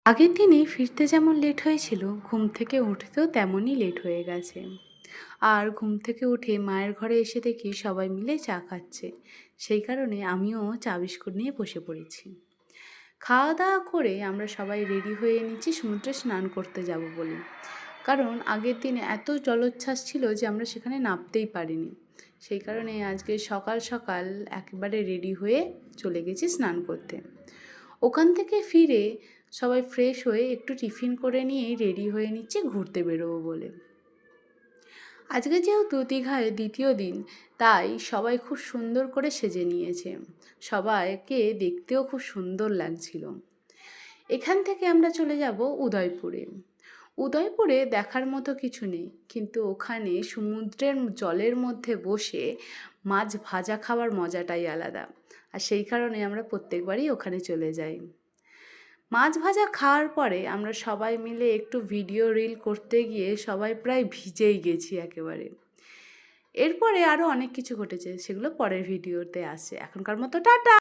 আগের দিনে ফিরতে যেমন লেট হয়েছিল, ঘুম থেকে উঠতেও তেমনই লেট হয়ে গেছে। আর ঘুম থেকে উঠে মায়ের ঘরে এসে দেখি সবাই মিলে চা খাচ্ছে। সেই কারণে আমিও চা বিস্কুট নিয়ে বসে পড়েছি। খাওয়া দাওয়া করে আমরা সবাই রেডি হয়ে নিচ্ছি সমুদ্রে স্নান করতে যাব বলে। কারণ আগের দিনে এত জলোচ্ছ্বাস ছিল যে আমরা সেখানে নামতেই পারিনি। সেই কারণে আজকে সকাল সকাল একেবারে রেডি হয়ে চলে গেছি স্নান করতে। ওখান থেকে ফিরে সবাই ফ্রেশ হয়ে একটু টিফিন করে নিয়েই রেডি হয়ে নিচ্ছে ঘুরতে বেরোবো বলে। আজকে যেহেতু দীঘায় দ্বিতীয় দিন, তাই সবাই খুব সুন্দর করে সেজে নিয়েছে। সবাইকে দেখতেও খুব সুন্দর লাগছিল। এখান থেকে আমরা চলে যাব উদয়পুরে। উদয়পুরে দেখার মতো কিছু নেই, কিন্তু ওখানে সমুদ্রের জলের মধ্যে বসে মাছ ভাজা খাওয়ার মজাটাই আলাদা। আর সেই কারণে আমরা প্রত্যেকবারই ওখানে চলে যাই। মাছ ভাজা খাওয়ার পরে আমরা সবাই মিলে একটু ভিডিও রিল করতে গিয়ে সবাই প্রায় ভিজেই গেছি একেবারে। এরপরে আরও অনেক কিছু ঘটেছে, সেগুলো পরের ভিডিওতে আসে। এখনকার মতো টাটা।